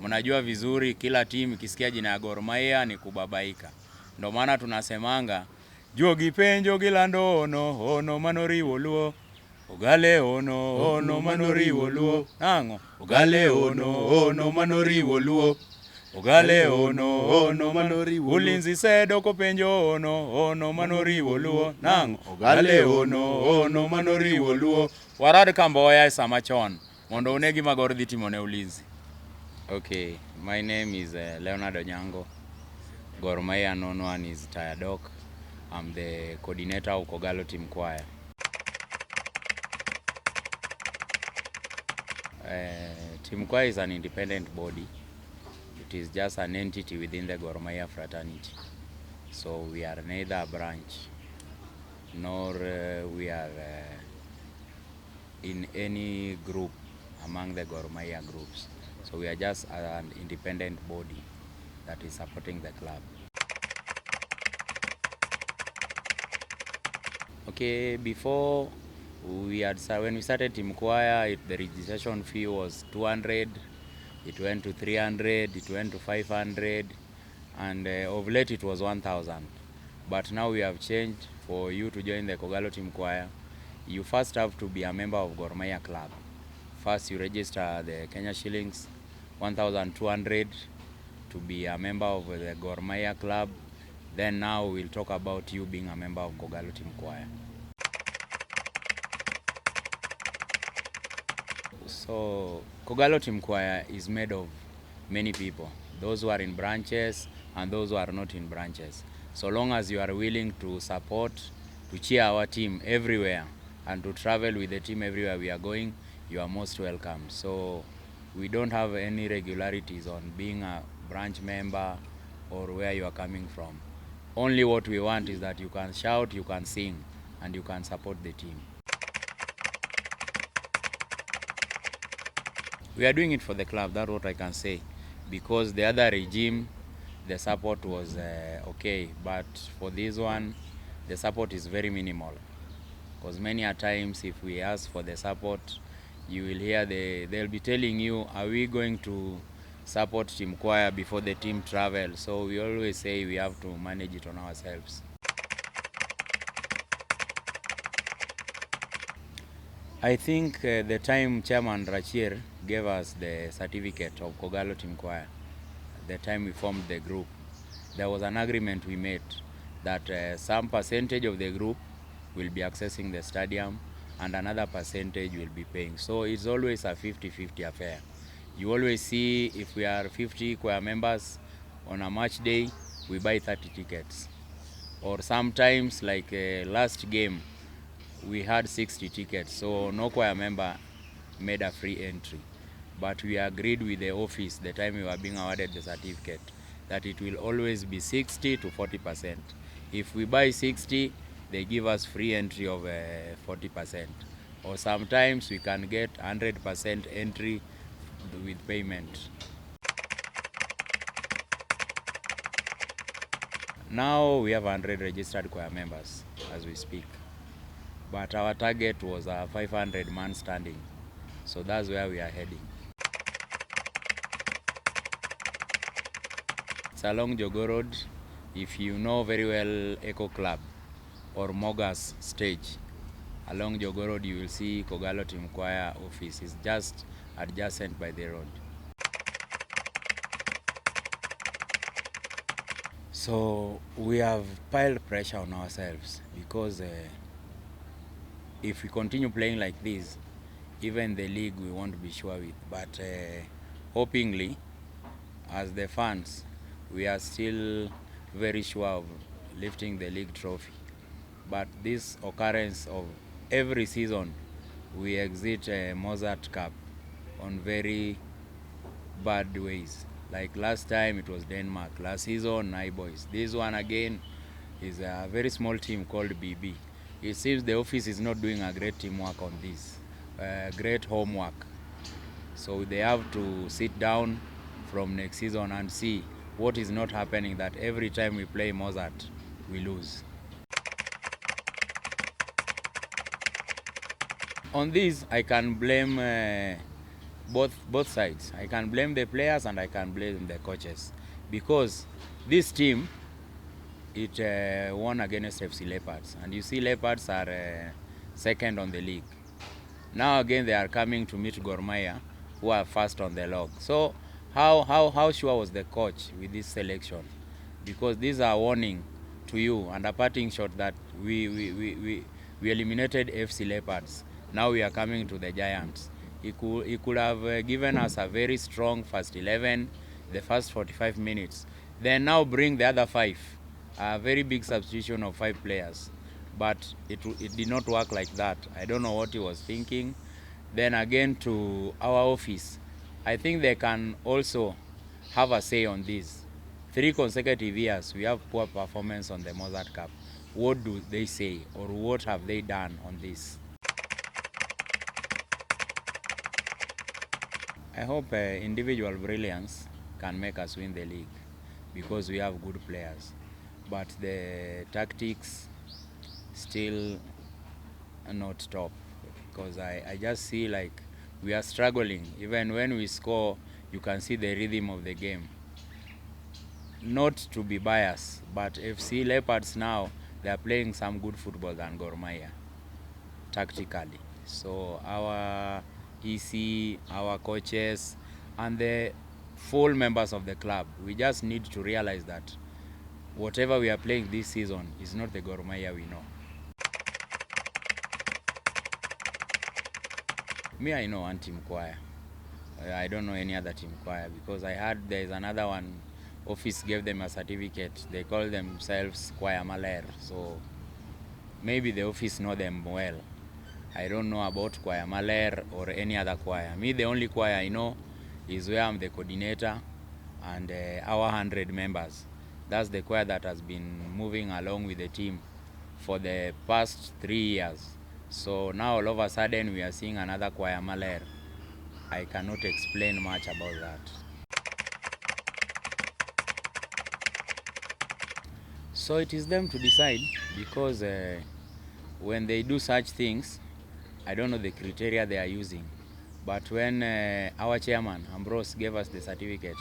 Mnajua vizuri kila timu ikisikia jina ya Gor Mahia ni kubabaika. Ndio maana tunasemanga jogi penjo gilando ono manori woluo. Ogale ono manori woluo. Nango ogale ono manori woluo. Ogale ono manori woluo. Ulinzi sedo ko penjo ono manori woluo. Nango ogale ono manori woluo. Warad Kamboya samachon. Mondo unegi magor dhi timo ne Ulinzi. Okay, my name is Leonardo Nyango. Gor Mahia known one is Taya Dok. I'm the coordinator of Kogalo Team Kwaya. Team Kwaya is an independent body. It is just an entity within the Gor Mahia fraternity. So we are neither a branch nor we are in any group among the Gor Mahia groups. So we are just an independent body that is supporting the club. Okay, before when we started Team Kwaya, the registration fee was 200, it went to 300, it went to 500, and of late it was 1,000. But now we have changed. For you to join the Kogalo Team Kwaya, you first have to be a member of Gor Mahia Club. First you register the Kenya shillings 1,200 to be a member of the Gor Mahia Club. Then now we'll talk about you being a member of Kogalo Team Kwaya. So Kogalo Team Kwaya is made of many people, those who are in branches and those who are not in branches. So long as you are willing to support, to cheer our team everywhere and to travel with the team everywhere we are going, you are most welcome. So we don't have any regularities on being a branch member or where you are coming from. Only what we want is that you can shout, you can sing, and you can support the team. We are doing it for the club, that's what I can say. Because the other regime, the support was okay, but for this one, the support is very minimal. Because many a times if we ask for the support, you will hear they'll be telling you, are we going to support Team Kwaya before the team travel? So we always say we have to manage it on ourselves. I think the time Chairman Rachir gave us the certificate of Kogalo Team Kwaya, the time we formed the group, there was an agreement we made that some percentage of the group will be accessing the stadium and another percentage will be paying. So it's always a 50-50 affair. You always see if we are 50 Kwaya members on a match day, we buy 30 tickets. Or sometimes like last game, we had 60 tickets, so no Kwaya member made a free entry. But we agreed with the office the time we were being awarded the certificate that it will always be 60 to 40%. If we buy 60, they give us free entry of 40%. Or sometimes we can get 100% entry with payment. Now we have 100 registered Kwaya members as we speak. But our target was a 500 man standing. So that's where we are heading. It's along Jogo Road. If you know very well Eco Club or Mogas stage, along Jogo Road you will see Kogalo Team Kwaya office. It's just adjacent by the road. So we have piled pressure on ourselves because if we continue playing like this, even the league we won't be sure with. But hopingly, as the fans, we are still very sure of lifting the league trophy. But this occurrence of every season, we exit Mozzart Cup on very bad ways. Like last time it was Denmark, last season Nai Boys. This one again is a very small team called BB. It seems the office is not doing a great teamwork on this, great homework. So they have to sit down from next season and see what is not happening, that every time we play Mozzart, we lose. On this, I can blame both sides. I can blame the players and I can blame the coaches, because this team, it won against FC Leopards, and you see Leopards are second on the league. Now again they are coming to meet Gor Mahia, who are first on the log. So how sure was the coach with this selection? Because these are warning to you and a parting shot that we eliminated FC Leopards. Now we are coming to the Giants. He could have given us a very strong first 11, the first 45 minutes. Then now bring the other 5. A very big substitution of 5 players. But it did not work like that. I don't know what he was thinking. Then again, to our office, I think they can also have a say on this. 3 consecutive years we have poor performance on the Mozzart Cup. What do they say, or what have they done on this? I hope individual brilliance can make us win the league, because we have good players. But the tactics still not top, because I just see like we are struggling. Even when we score, you can see the rhythm of the game. Not to be biased, but FC Leopards now, they are playing some good football than Gor Mahia, tactically. So our EC, our coaches, and the full members of the club, we just need to realize that whatever we are playing this season is not the Gor Mahia we know. Me, I know one Team Kwaya. I don't know any other Team Kwaya, because I heard there is another one. Office gave them a certificate. They call themselves Kwaya Maler. So maybe the office know them well. I don't know about Kwaya Maler or any other choir. Me, the only choir I know is where I'm the coordinator, and our 100 members. That's the choir that has been moving along with the team for the past 3 years. So now all of a sudden we are seeing another Kwaya Maler. I cannot explain much about that. So it is them to decide, because when they do such things, I don't know the criteria they are using. But when our chairman, Ambrose, gave us the certificate,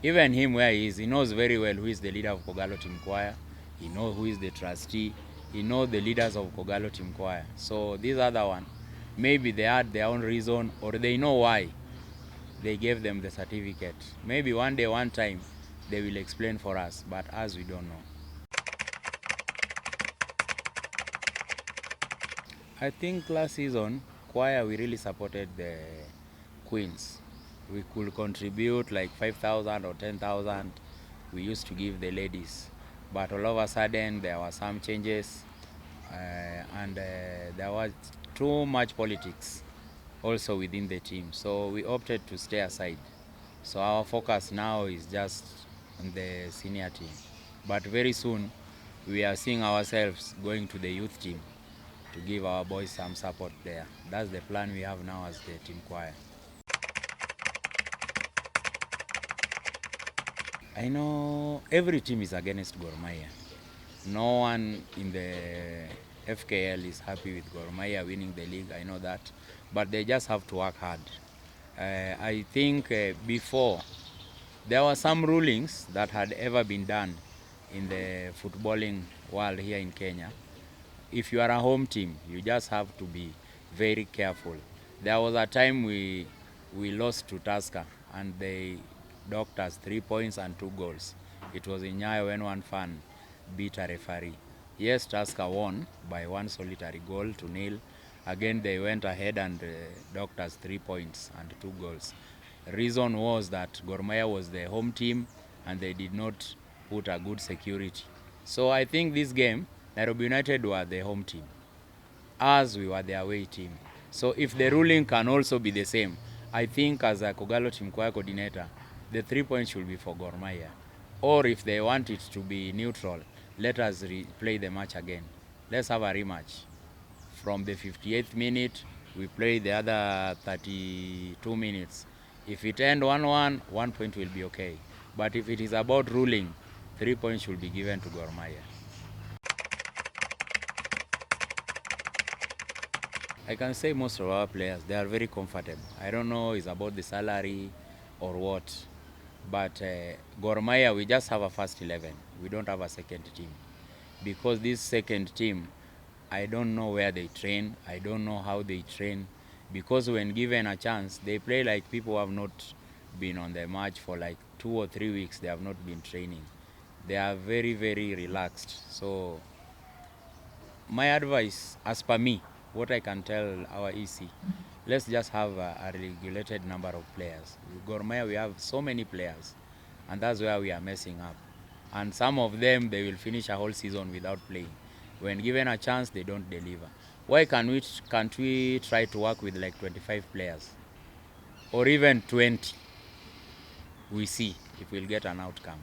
even him where he is, he knows very well who is the leader of Kogalo Team Kwaya. He knows who is the trustee. He knows the leaders of Kogalo Team Kwaya. So these other one, maybe they had their own reason, or they know why they gave them the certificate. Maybe one day, one time, they will explain for us, but us, we don't know. I think last season, choir, we really supported the queens. We could contribute like 5,000 or 10,000. We used to give the ladies. But all of a sudden, there were some changes, and there was too much politics also within the team. So we opted to stay aside. So our focus now is just on the senior team. But very soon, we are seeing ourselves going to the youth team to give our boys some support there. That's the plan we have now as the team choir. I know every team is against Gor Mahia. No one in the FKL is happy with Gor Mahia winning the league, I know that. But they just have to work hard. I think before, there were some rulings that had ever been done in the footballing world here in Kenya. If you are a home team, you just have to be very careful. There was a time we lost to Tusker, and they docked us 3 points and 2 goals. It was in Nyayo when one fan beat a referee. Yes, Tusker won by 1 solitary goal to nil. Again, they went ahead and docked us 3 points and 2 goals. The reason was that Gor Mahia was the home team and they did not put a good security. So I think this game, Nairobi United were the home team, as we were the away team. So if the ruling can also be the same, I think as a Kogalo Team Kwaya coordinator, the 3 points should be for Gor Mahia. Or if they want it to be neutral, let us play the match again. Let's have a rematch. From the 58th minute, we play the other 32 minutes. If it ends 1-1, 1 point will be okay. But if it is about ruling, 3 points should be given to Gor Mahia. I can say most of our players, they are very comfortable. I don't know it's about the salary or what, but Gor Mahia, we just have a first 11. We don't have a second team. Because this second team, I don't know where they train. I don't know how they train. Because when given a chance, they play like people who have not been on the match for like 2 or 3 weeks. They have not been training. They are very, very relaxed. So my advice, as per me, what I can tell our EC, let's just have a regulated number of players. With Gor Mahia, we have so many players, and that's where we are messing up. And some of them, they will finish a whole season without playing. When given a chance, they don't deliver. Why can't we try to work with like 25 players or even 20? We see if we'll get an outcome.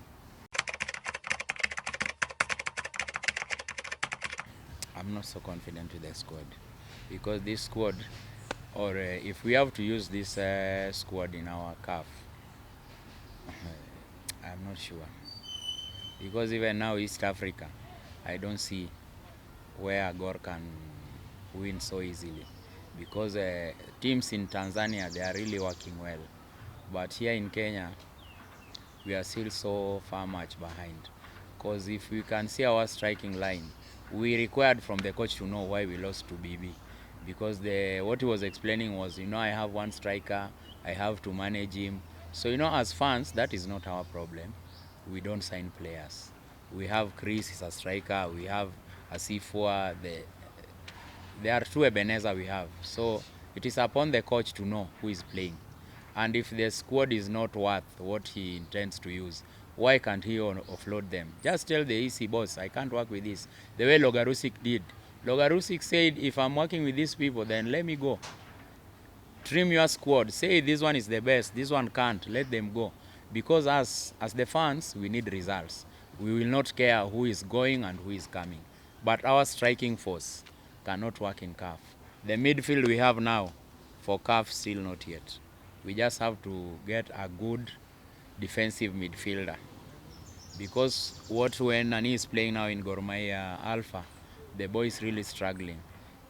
I'm not so confident with the squad because this squad, or if we have to use this squad in our CAF, I'm not sure. Because even now, East Africa, I don't see where Gor can win so easily. Because teams in Tanzania, they are really working well. But here in Kenya, we are still so far much behind. Because if we can see our striking line, we required from the coach to know why we lost to BB. Because what he was explaining was, I have one striker, I have to manage him. So, as fans, that is not our problem. We don't sign players. We have Chris, he's a striker. We have Asifua. There are two Ebenezer we have. So it is upon the coach to know who is playing. And if the squad is not worth what he intends to use, why can't he offload them? Just tell the EC boss, I can't work with this. The way Logarusik did. Logarusik said, if I'm working with these people, then let me go. Trim your squad. Say this one is the best, this one can't. Let them go. Because as the fans, we need results. We will not care who is going and who is coming. But our striking force cannot work in CAF. The midfield we have now for CAF still not yet. We just have to get a good defensive midfielder. Because when Nani is playing now in Gor Mahia Alpha, the boy is really struggling.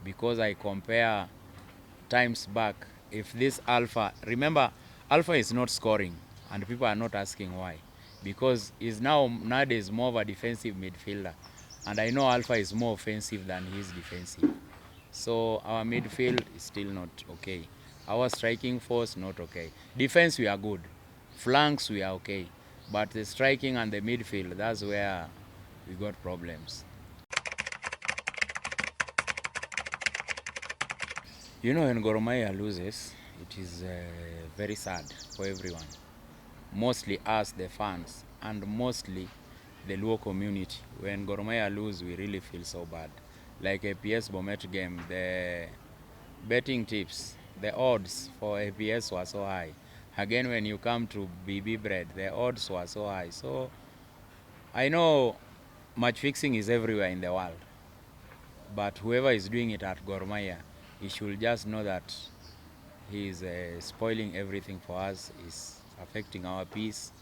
Because I compare times back, if this Alpha, remember, Alpha is not scoring, and people are not asking why. Because he's nowadays more of a defensive midfielder. And I know Alpha is more offensive than he is defensive. So our midfield is still not okay. Our striking force, not okay. Defense, we are good. Flanks, we are okay. But the striking and the midfield, that's where we got problems. When Gor Mahia loses, it is very sad for everyone. Mostly us, the fans, and mostly the Luo community. When Gor Mahia lose, we really feel so bad. Like a PS Bomet game, the betting tips, the odds for APS were so high. Again, when you come to BB bread, the odds were so high. So I know match fixing is everywhere in the world, but whoever is doing it at Gor Mahia, he should just know that he is spoiling everything for us. He's affecting our peace.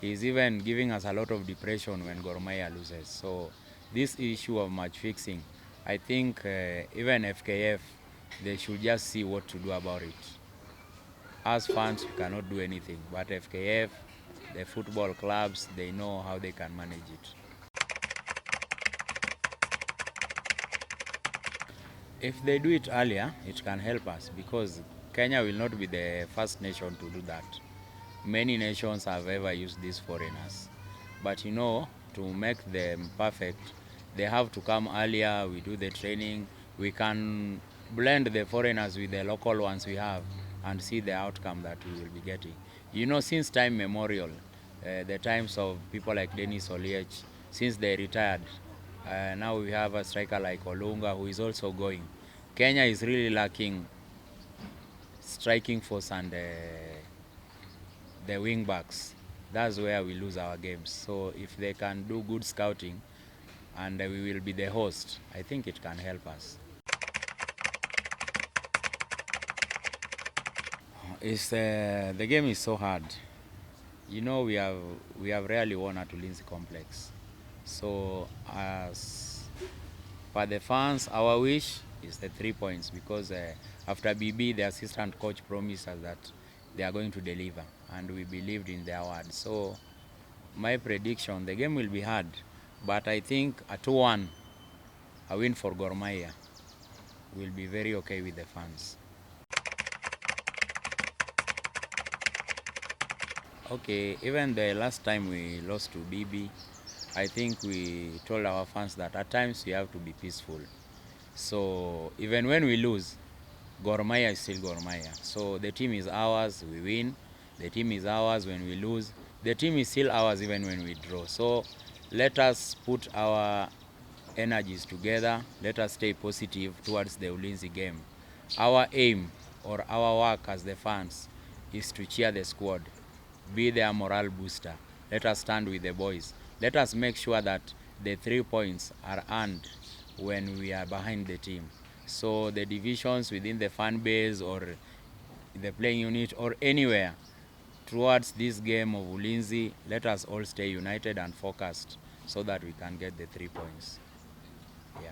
He's even giving us a lot of depression when Gor Mahia loses. So this issue of match fixing, I think even FKF, they should just see what to do about it. As fans, we cannot do anything, but FKF, the football clubs, they know how they can manage it. If they do it earlier, it can help us because Kenya will not be the first nation to do that. Many nations have ever used these foreigners. But to make them perfect, they have to come earlier. We do the training. We can blend the foreigners with the local ones we have and see the outcome that we will be getting. Since time memorial, the times of people like Dennis Oliech, since they retired, now we have a striker like Olunga who is also going. Kenya is really lacking striking force and the wing backs. That's where we lose our games. So if they can do good scouting and we will be the host, I think it can help us. The game is so hard. We have rarely won at Ulinzi Complex. So as for the fans, our wish is the 3 points, because after BB, the assistant coach promised us that they are going to deliver, and we believed in their word. So my prediction, the game will be hard, but I think a 2-1, a win for Gor Mahia, will be very okay with the fans. Okay, even the last time we lost to BB, I think we told our fans that at times we have to be peaceful. So even when we lose, Gor Mahia is still Gor Mahia. So the team is ours, we win. The team is ours when we lose. The team is still ours even when we draw. So let us put our energies together. Let us stay positive towards the Ulinzi game. Our aim or our work as the fans is to cheer the squad, be their morale booster. Let us stand with the boys. Let us make sure that the 3 points are earned when we are behind the team. So the divisions within the fan base or the playing unit or anywhere towards this game of Ulinzi, let us all stay united and focused so that we can get the 3 points. Yeah.